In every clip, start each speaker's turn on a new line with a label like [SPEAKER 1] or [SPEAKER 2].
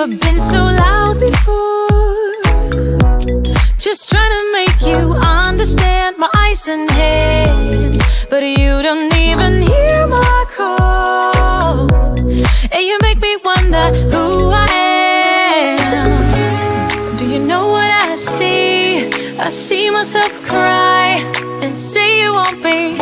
[SPEAKER 1] never been so loud before. Just trying to make you understand my eyes and hands, but you don't even hear my call. And you make me wonder who I am. Do you know what I see? I see myself cry and say you won't be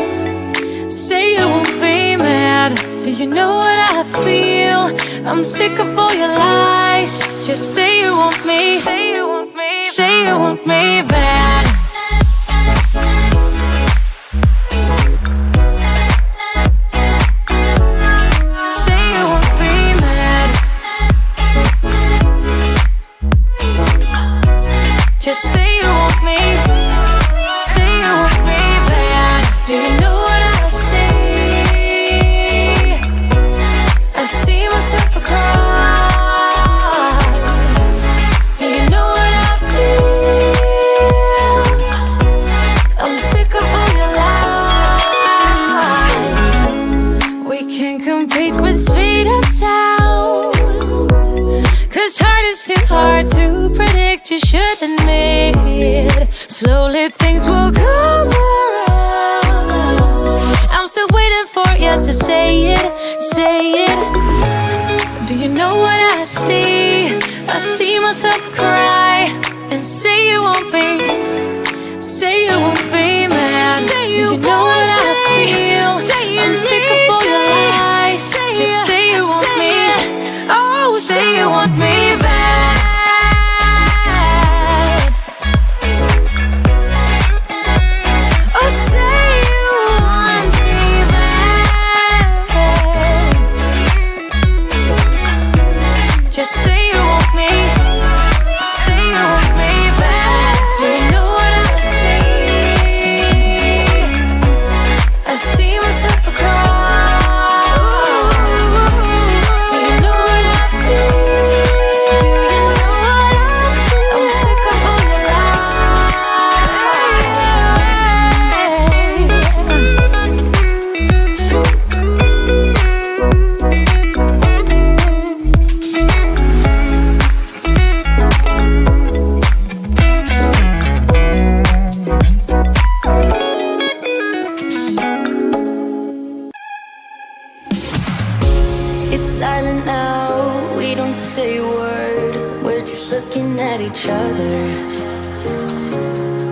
[SPEAKER 1] mad. Do you know what I feel? I'm sick of all your lies. Just say you want me. Say you want me. Say you want me bad. Say you want me mad. Just say you want me. Say you want me bad. Do you know what I see? I see myself across. Do you know what I feel? I'm sick of all your lies. We can't compete with speed of sound, 'cause heart is too hard to predict. You should admit, slowly things will come around. I'm still waiting for you to say it, say it. Do you know what I see? I see myself cry and say you won't be mad. Say you know what I feel. I'm sick of all your lies. Just say you want me. Oh, say you want me back. Oh, say you want me back. Just say you want me. Say you want me back. Do you know what I see? I see myself across. Do you know what I feel? Do you know what I feel? I'm sick of all your
[SPEAKER 2] It's silent now, we don't say a word. We're just looking at each other.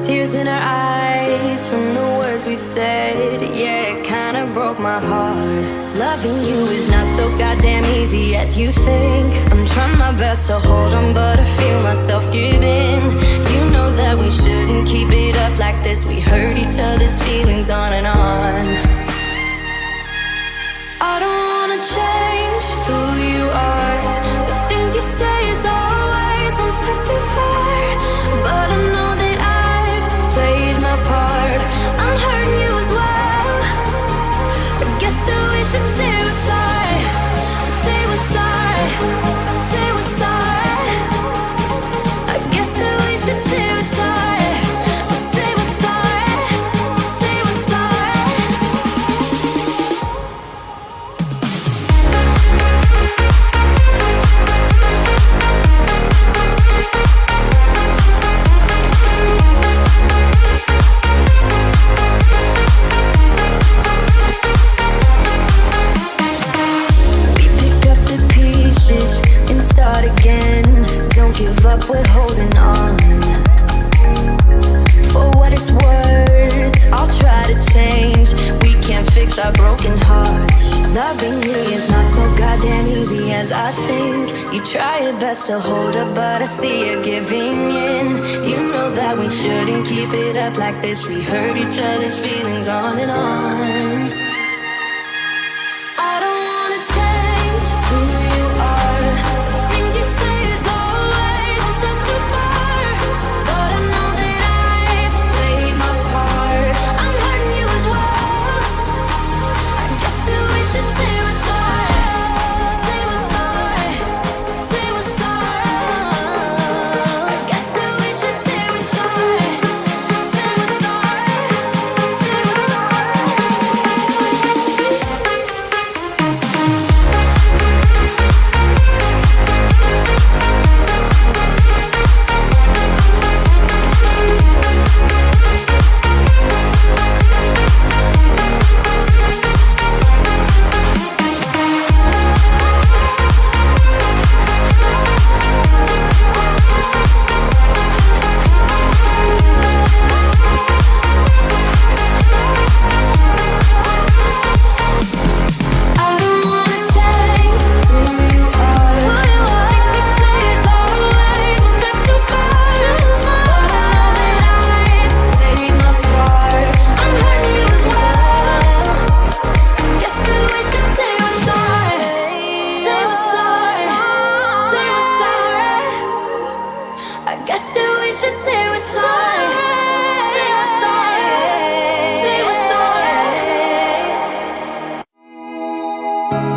[SPEAKER 2] Tears in our eyes from the words we said. Yeah, it kinda broke my heart. Loving you is not so goddamn easy as you think. I'm trying my best to hold on, but I feel myself giving. You know that we shouldn't keep it up like this. We hurt each other's feelings on and on. I don't wanna change who you are. The things you say is always one step too far. But I know that I've played my part. I'm hurting you as well. I guess that we should say we're sorry. Say we're sorry. Say we're sorry. I guess that we should say we're sorry. Say we're sorry. Say we're sorry. We pick up the pieces and start again. Don't give up, we're holding on. For what it's worth, I'll try to change. We can't fix our broken hearts. Loving me is not so goddamn easy as I think. You try your best to hold up, but I see you giving in. You know that we shouldn't keep it up like this. We hurt each other's feelings on and on. I don't wanna change who you are. The things you say is always one step too far. But I know that I've played my part. I'm hurting you as well. I guess that we should say we're sorry. Say we're sorry. Say we're sorry. I guess that we should say we're sorry. Say we're sorry. Say we're sorry.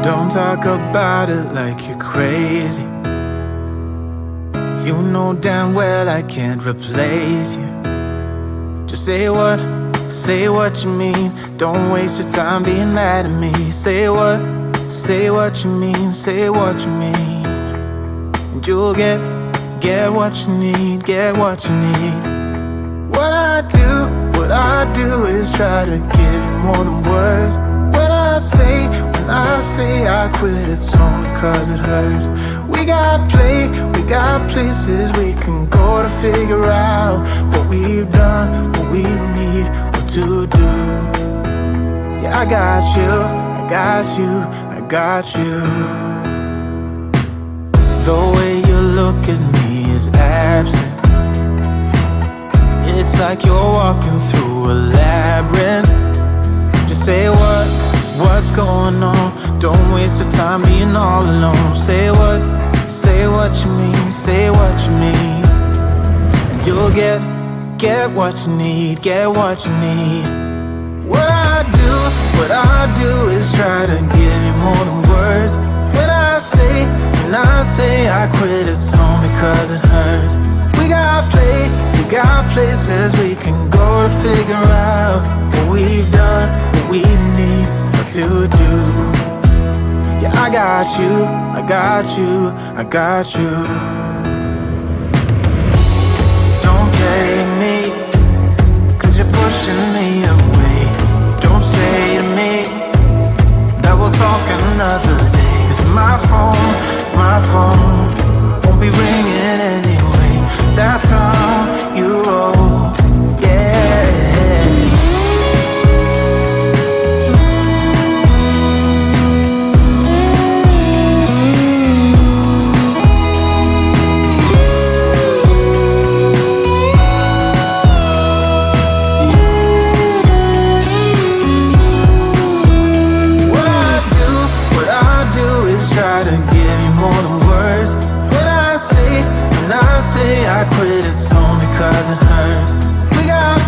[SPEAKER 3] Don't talk about it like you're crazy. You know damn well I can't replace you. Just say what you mean. Don't waste your time being mad at me. Say what you mean, say what you mean. And you'll get what you need, get what you need. What I do is try to give you more than words. When I say I quit, it's only cause it hurts. We got places we can go to figure out what we've done, what we need, what to do. Yeah, I got you. The way you look at me is absent. It's like you're walking through a labyrinth. Just say what's going on. Don't waste your time being all alone. Say what you mean, say what you mean. And you'll get what you need, get what you need. What I do is try to give you more than words. When I say I quit, it's only cause it hurts. We got places we can go to figure out what we've done, what we need, what to do. Yeah, I got you. Don't play me, cause you're pushing me away. Don't say to me that we'll talk another day. Cause my phone won't be ringing anyway. That's how you roll, yeah. What I do is try to give you more than words. When I say I quit, it's only cause it hurts. We got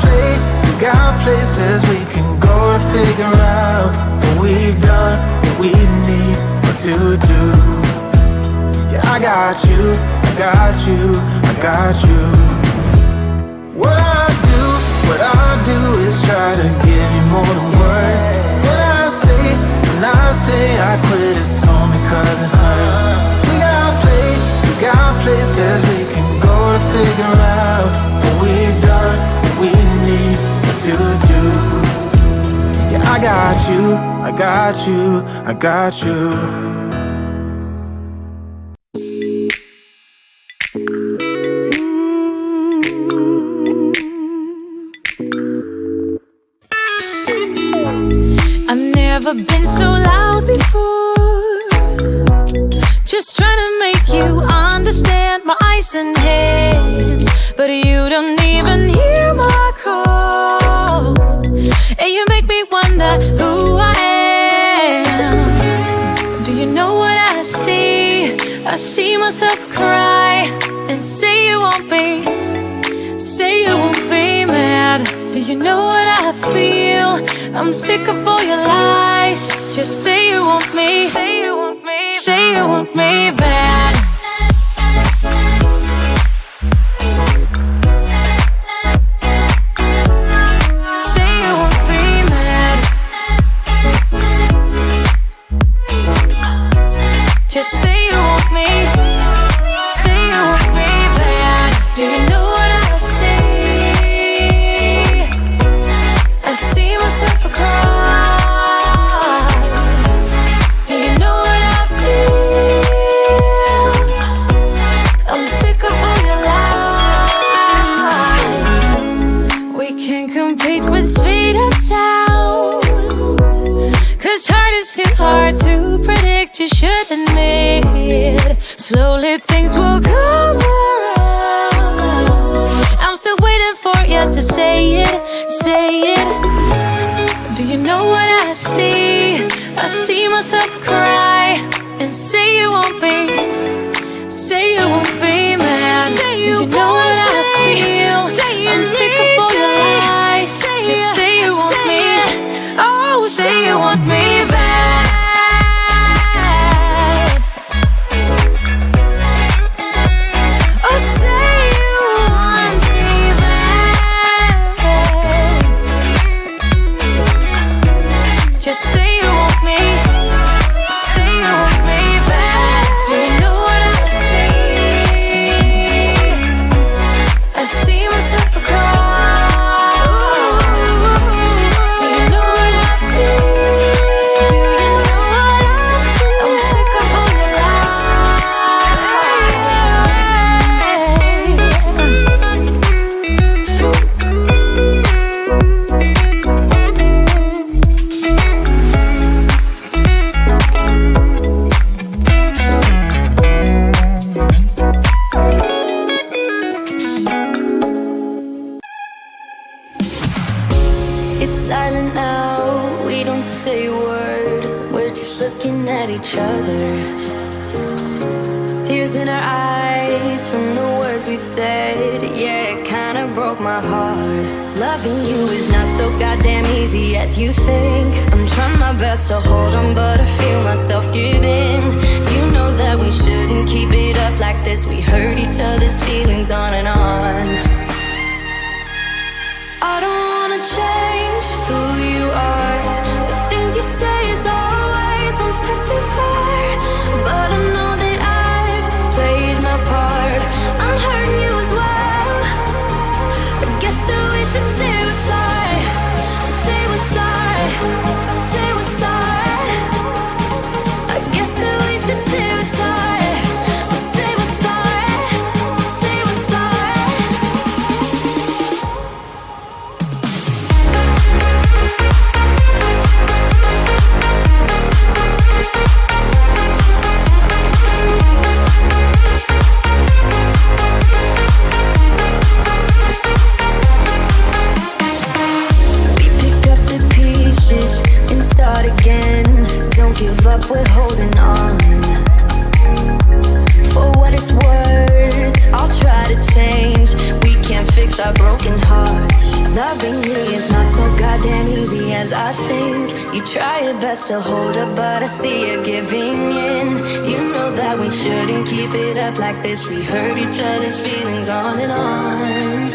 [SPEAKER 3] places we can go to figure out what we've done, what we need, what to do. Yeah, I got you. What I do is try to give you more than words. When I say I quit, it's only cause it hurts. We got places we can go to figure out what we've done, what we need, what to do. Yeah, I got you.
[SPEAKER 1] I've never been so loud before. Just trying to make you understand my ice and hands, but you don't even hear my call. And you make me wonder who I am. Do you know what I see? I see myself cry and say you won't be mad. Do you know what I feel? I'm sick of all your lies. Just say you want me. Say you want me bad. Say you want me mad. Just say you want me. Say you want me bad. Do you know what I see? I see myself cry. Do you know what I feel? I'm sick of all your lies. We can't compete with speed and sound, cause heart is too hard to predict. You should admit, slowly things will come around. I'm still waiting for you to say it. Do you know what I see? I see myself cry and say you won't be mad. Do you know what I feel? I'm sick of all your lies. Just say you want me. Oh, say you want me back.
[SPEAKER 2] just looking at each other. Tears in our eyes from the words we said. Yeah, it kinda broke my heart. Loving you is not so goddamn easy as you think. I'm trying my best to hold on, but I feel myself giving. You know that we shouldn't keep it up like this. We hurt each other's feelings on and on. I don't wanna change who you are. The things you say is always one step too far. But I know that I've played my part. I'm hurting you as well. I guess that we should say we're sorry. Say we're sorry. Say we're sorry. I guess that we should say we're sorry. Say we're sorry. Say we're sorry. We pick up the pieces and start again. Don't give up, we're holding on. For what it's worth, I'll try to change. We can't fix our broken hearts. Loving me is not so goddamn easy as I think. You try your best to hold up, but I see you giving in. You know that we shouldn't keep it up like this. We hurt each other's feelings on and on.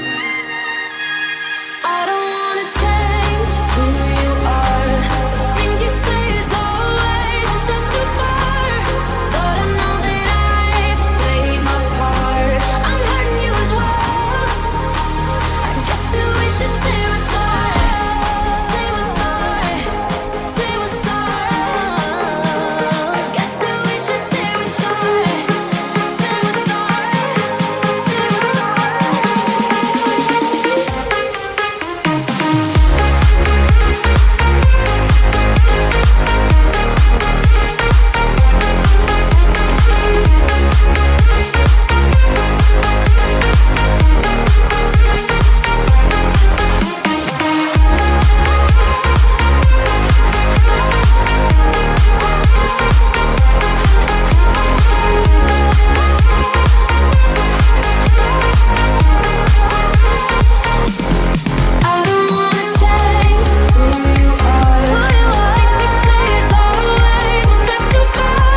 [SPEAKER 2] I don't wanna change who you are. The things you say is always one step too far. But I know that I've played my part. I'm hurting you as well. I guess that we should say we're sorry. Say we're sorry. Say we're sorry. I guess that we should say we're sorry. Say we're sorry. Say we're I don't wanna change who you are. The things you say is always one step too far.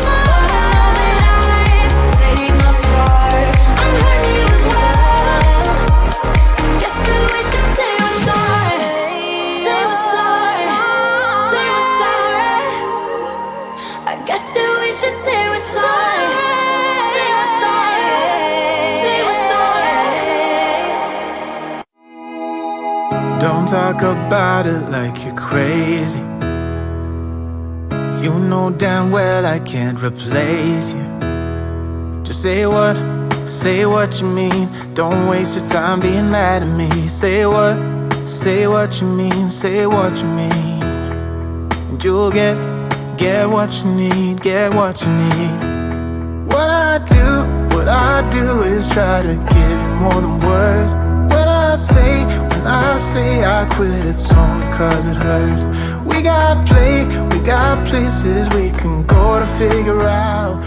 [SPEAKER 2] But I know that I've played my part. I'm hurting you as well. Guess that we should say we're sorry. Say we're sorry. Say we're sorry. I guess that we should say we're sorry. Say we're sorry. Say we're sorry.
[SPEAKER 3] Don't talk about it like you're crazy. You know damn well I can't replace you. Just say what you mean. Don't waste your time being mad at me. Say what you mean. Say what you mean. And you'll get what you need. Get what you need. What I do is try to give you more than words. When I say I quit, it's only 'cause it hurts. We got places we can go to figure out